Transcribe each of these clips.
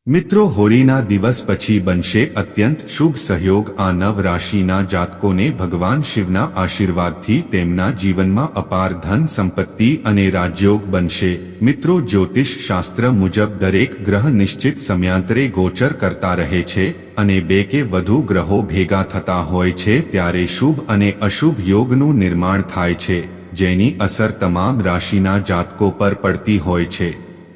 મિત્રો, હોળીના દિવસ પછી બનશે અત્યંત શુભ સહયોગ। આ નવ રાશિના જાતકોને ભગવાન શિવના આશીર્વાદથી તેમના જીવનમાં અપાર ધન સંપત્તિ અને રાજયોગ બનશે। મિત્રો, જ્યોતિષ શાસ્ત્ર મુજબ દરેક ગ્રહ નિશ્ચિત સમયાંતરે ગોચર કરતા રહે છે અને બે કે વધુ ગ્રહો ભેગા થતા હોય છે ત્યારે શુભ અને અશુભ યોગનું નિર્માણ થાય છે, જેની અસર તમામ રાશિના જાતકો પર પડતી હોય છે।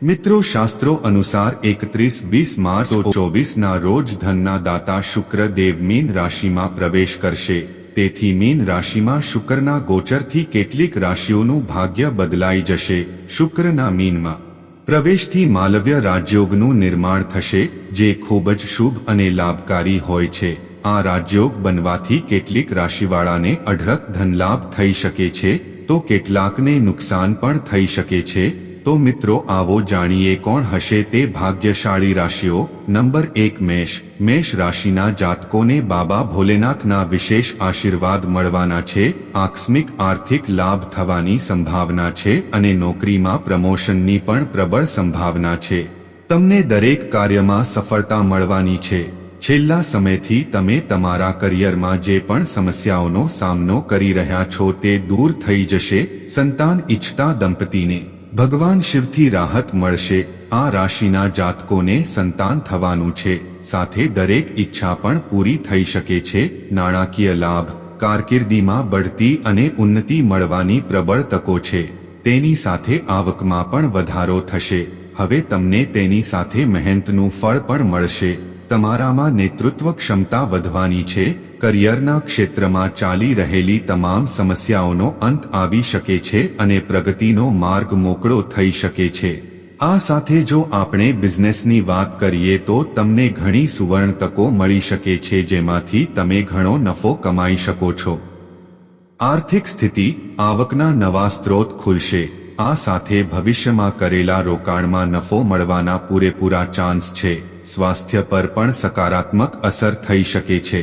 મિત્રો, શાસ્ત્રો અનુસાર 31-20 માર્ચ 2024ના રોજ ધનના દાતા શુક્ર દેવ મીન રાશિમાં પ્રવેશ કરશે। તેથી મીન રાશિમાં શુક્રના ગોચરથી કેટલીક રાશિઓનું ભાગ્ય બદલાઈ જશે। શુક્રના મીનમાં પ્રવેશથી માલવ્ય રાજયોગનું નિર્માણ થશે, જે ખૂબ જ શુભ અને લાભકારી હોય છે। આ રાજયોગ બનવાથી કેટલીક રાશિવાળાને અઢળક ધનલાભ થઈ શકે છે, તો કેટલાકને નુકસાન પણ થઈ શકે છે। તો મિત્રો, આવો જાણીએ કોણ હશે તે ભાગ્યશાળી રાશિઓ। નંબર 1, મેષ। મેષ રાશિના જાતકોને બાબા ભોલેનાથના વિશેષ આશીર્વાદ મળવાના છે। આકસ્મિક આર્થિક લાભ થવાની સંભાવના છે અને નોકરીમાં પ્રમોશનની પણ પ્રબળ સંભાવના છે। તમને દરેક કાર્યમાં સફળતા મળવાની છે। છેલ્લા સમયથી તમે તમારા કરિયરમાં જે પણ સમસ્યાઓનો સામનો કરી રહ્યા છો તે દૂર થઈ જશે। સંતાન ઈચ્છતા દંપતીને ભગવાન શિવથી રાહત મળશે। આ રાશિના જાતકોને સંતાન થવાનું છે, સાથે દરેક ઈચ્છા પણ પૂરી થઈ શકે છે। નાણાકીય લાભ, કારકિર્દીમાં બઢતી અને ઉન્નતિ મળવાની પ્રબળ તકો છે। તેની સાથે આવકમાં પણ વધારો થશે। હવે તમને તેની સાથે મહેનતનું ફળ પણ મળશે। તમારામાં નેતૃત્વ ક્ષમતા વધવાની છે। કરિયરના ક્ષેત્રમાં ચાલી રહેલી તમામ સમસ્યાઓનો અંત આવી શકે છે અને પ્રગતિનો માર્ગ મોકળો થઈ શકે છે। આ સાથે જો આપણે બિઝનેસની વાત કરીએ તો તમને ઘણી સુવર્ણ તકો મળી શકે છે, જેમાંથી તમે ઘણો નફો કમાઈ શકો છો। આર્થિક સ્થિતિ, આવકના નવા સ્ત્રોત ખુલશે। આ સાથે ભવિષ્યમાં કરેલા રોકાણમાં નફો મળવાના પૂરેપૂરા ચાન્સ છે। સ્વાસ્થ્ય પર પણ સકારાત્મક અસર થઈ શકે છે।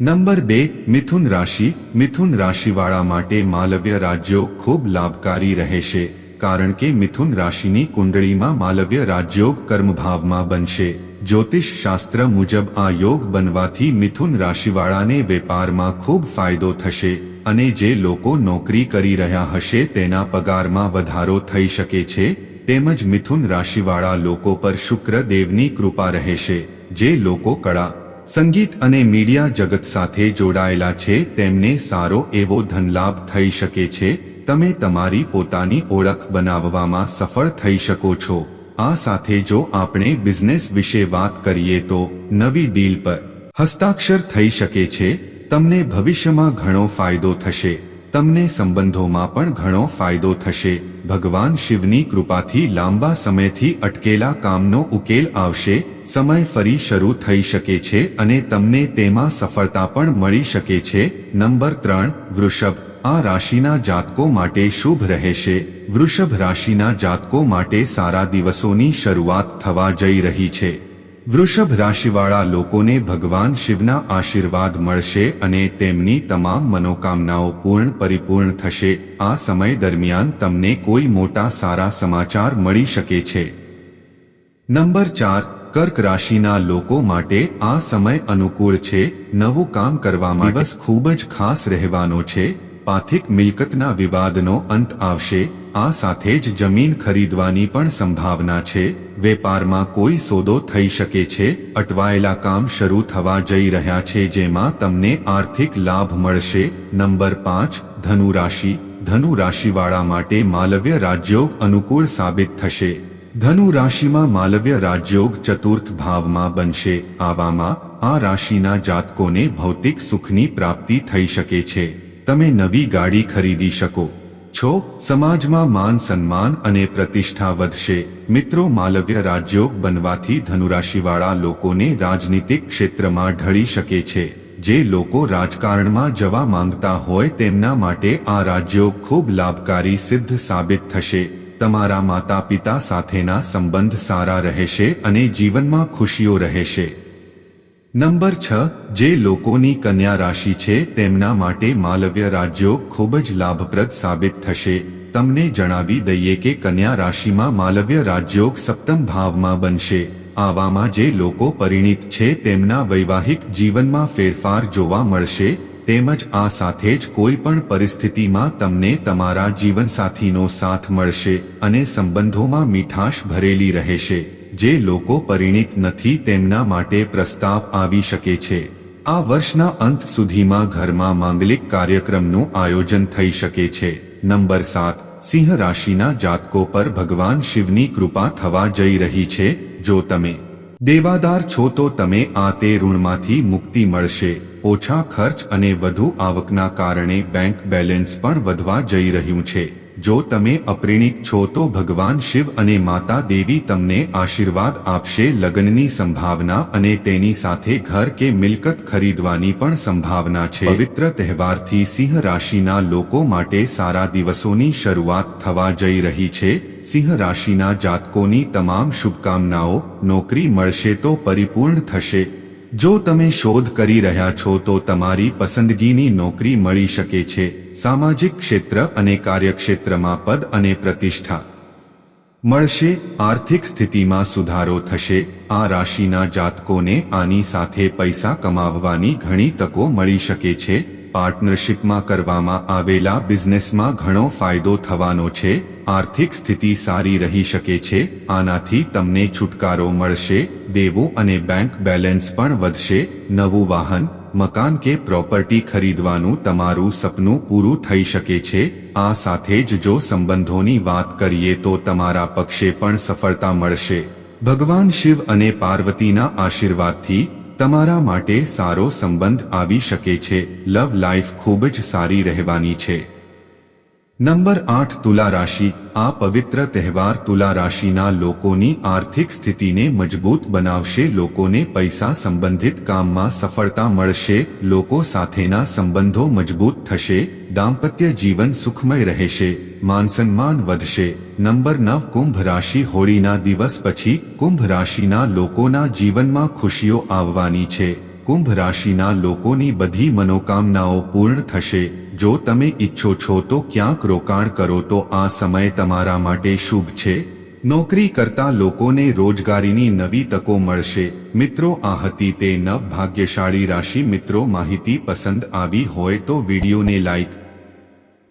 નંબર 2, મિથુન રાશિ। મિથુન રાશિવાળા માટે માલવ્ય રાજયોગ ખૂબ લાભકારી રહેશે, કારણ કે મિથુન રાશિની કુંડળીમાં માલવ્ય રાજયોગ કર્મભાવમાં બનશે। જ્યોતિષ શાસ્ત્ર મુજબ આ યોગ બનવાથી મિથુન રાશિવાળાને વેપારમાં ખૂબ ફાયદો થશે અને જે લોકો નોકરી કરી રહ્યા હશે તેના પગારમાં વધારો થઈ શકે છે। તેમજ મિથુન રાશિવાળા લોકો પર શુક્ર દેવની કૃપા રહેશે। જે લોકો કળા, સંગીત અને મીડિયા જગત સાથે જોડાયેલા છે તેમને સારો એવો ધનલાભ થઈ શકે છે। તમે તમારી પોતાની ઓળખ બનાવવામાં સફળ થઈ શકો છો। આ સાથે જો આપણે બિઝનેસ વિશે વાત કરીએ તો નવી ડીલ પર હસ્તાક્ષર થઈ શકે છે। તમને ભવિષ્યમાં ઘણો ફાયદો થશે। તમને સંબંધોમાં પણ ઘણો ફાયદો થશે। ભગવાન શિવની કૃપાથી લાંબા સમયથી અટકેલા કામનો ઉકેલ આવશે। સમય ફરી શરૂ થઈ શકે છે અને તમને તેમાં સફળતા પણ મળી શકે છે। નંબર 3, વૃષભ। આ રાશિના જાતકો માટે શુભ રહેશે। વૃષભ રાશિના જાતકો માટે સારા દિવસોની શરૂઆત થવા જઈ રહી છે। વૃષભ રાશિવાળા લોકોને ભગવાન શિવના આશીર્વાદ મળશે અને તેમની તમામ મનોકામનાઓ પરિપૂર્ણ થશે। આ સમય દરમિયાન તમને કોઈ મોટા સારા સમાચાર મળી શકે છે। નંબર 4, કર્ક રાશિના લોકો માટે આ સમય અનુકૂળ છે। નવું કામ કરવામાં દિવસ ખૂબ જ ખાસ રહેવાનો છે। પાથિક મિલકતના વિવાદનો અંત આવશે। આ સાથે જ જમીન ખરીદવાની પણ સંભાવના છે। વેપારમાં કોઈ સોદો થઈ શકે છે। અટવાયેલા કામ શરૂ થવા જઈ રહ્યા છે, જેમાં તમને આર્થિક લાભ મળશે। નંબર 5, ધનુ રાશિ। ધનુ રાશિવાળા માટે માલવ્ય રાજયોગ અનુકૂળ સાબિત થશે। ધનુ રાશિમાં માલવ્ય રાજયોગ ચતુર્થ ભાવમાં બનશે। આવામાં આ રાશિના જાતકોને ભૌતિક સુખની પ્રાપ્તિ થઈ શકે છે। તમે નવી ગાડી ખરીદી શકો છો। સમાજમાં માન સન્માન અને પ્રતિષ્ઠા વધશે। મિત્રો, માલવ્ય રાજયોગ બનવાથી ધનુરાશિવાળા લોકોને રાજનીતિક ક્ષેત્રમાં ઢળી શકે છે। જે લોકો રાજકારણમાં જવા માંગતા હોય તેમના માટે આ રાજયોગ ખૂબ લાભકારી સિદ્ધ સાબિત થશે। તમારા માતા પિતા સાથેના સંબંધ સારા રહેશે અને જીવનમાં ખુશીઓ રહેશે। નંબર 6, જે લોકોની કન્યા રાશિ છે તેમના માટે માલવ્ય રાજયોગ ખૂબ જ લાભપ્રદ સાબિત થશે। તમને જણાવી દઈએ કે કન્યા રાશિમાં માલવ્ય રાજયોગ સપ્તમ ભાવમાં બનશે। આવામાં જે લોકો પરિણીત છે તેમના વૈવાહિક જીવનમાં ફેરફાર જોવા મળશે, તેમજ આ સાથે જ કોઈ પણ પરિસ્થિતિમાં તમને તમારા જીવનસાથીનો સાથ મળશે અને સંબંધોમાં મીઠાશ ભરેલી રહેશે. જે લોકો પરિણીત નથી તેમના માટે પ્રસ્તાવ આવી શકે છે. આ વર્ષના અંત સુધીમાં ઘરમાં માંગલિક કાર્યક્રમનું આયોજન થઈ શકે છે. નંબર 7, સિંહ રાશિના જાતકો પર ભગવાન શિવની કૃપા થવા જઈ રહી છે. જો તમે દેવાદાર છો તો તમે આ તે ઋણમાંથી મુક્તિ મળશે. ઓછા ખર્ચ અને વધુ આવકના કારણે બેંક બેલેન્સ પણ વધવા જઈ રહ્યું છે. જો તમે અપરિણીત છો તો ભગવાન શિવ અને માતા દેવી તમને આશીર્વાદ આપશે. લગ્નની સંભાવના અને તેની સાથે ઘર કે મિલકત ખરીદવાની પણ સંભાવના છે. પવિત્ર તહેવારથી સિંહ રાશિના લોકો માટે સારા દિવસોની શરૂઆત થવા જઈ રહી છે. સિંહ રાશિના જાતકોની તમામ શુભકામનાઓ. નોકરી મળશે તો પરિપૂર્ણ થશે. જો તમે શોધ કરી રહ્યા છો તો તમારી પસંદગીની નોકરી મળી શકે છે. સામાજિક ક્ષેત્ર અને કાર્યક્ષેત્રમાં પદ અને પ્રતિષ્ઠા મળશે. આર્થિક સ્થિતિમાં સુધારો થશે. આ રાશિના જાતકોને આની સાથે પૈસા કમાવવાની ઘણી તકો મળી શકે છે. પાર્ટનરશિપમાં કરવામાં આવેલા બિઝનેસમાં ઘણો ફાયદો થવાનો છે. આર્થિક સ્થિતિ સારી રહી શકે છે. આનાથી તમને છુટકારો મળશે. દેવું અને બેંક બેલેન્સ પણ વધશે. નવું વાહન, મકાન કે પ્રોપર્ટી ખરીદવાનું તમારું સપનું પૂરું થઈ શકે છે. આ સાથે જ જો સંબંધોની વાત કરીએ તો તમારા પક્ષે પણ સફળતા મળશે. ભગવાન શિવ અને પાર્વતીના આશીર્વાદથી તમારા માટે સારો સંબંધ આવી શકે છે. લવ લાઈફ ખૂબ જ સારી રહેવાની છે. નંબર 8, તુલા રાશિ. આ પવિત્ર તહેવાર તુલા રાશિના લોકોની આર્થિક સ્થિતિને મજબૂત બનાવશે. લોકોને પૈસા સંબંધિત કામમાં સફળતા મળશે. લોકો સાથેના સંબંધો મજબૂત થશે. દાંપત્ય જીવન સુખમય રહેશે. માનસન્માન વધશે. નંબર 9, કુંભ રાશિ. હોળીના દિવસ પછી કુંભ રાશિના લોકોના જીવનમાં ખુશીઓ આવવાની છે. કુંભ રાશિના લોકોની બધી મનોકામનાઓ પૂર્ણ થશે. જો તમે ઈચ્છો છો તો ક્યાંક રોકાણ કરો તો આ સમય તમારા માટે શુભ છે. નોકરી કરતા લોકોને રોજગારીની નવી તકો મળશે. મિત્રો, આ હતી તે 9 ભાગ્યશાળી રાશિ. મિત્રો, માહિતી પસંદ આવી હોય તો વિડીયોને લાઈક,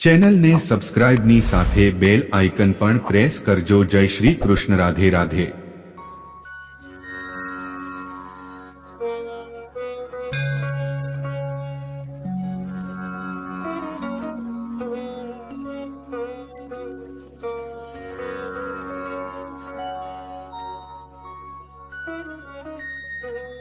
ચેનલને સબસ્ક્રાઇબની સાથે બેલ આઇકન પણ પ્રેસ કરજો. જય શ્રી કૃષ્ણ. રાધે રાધે. Thank you.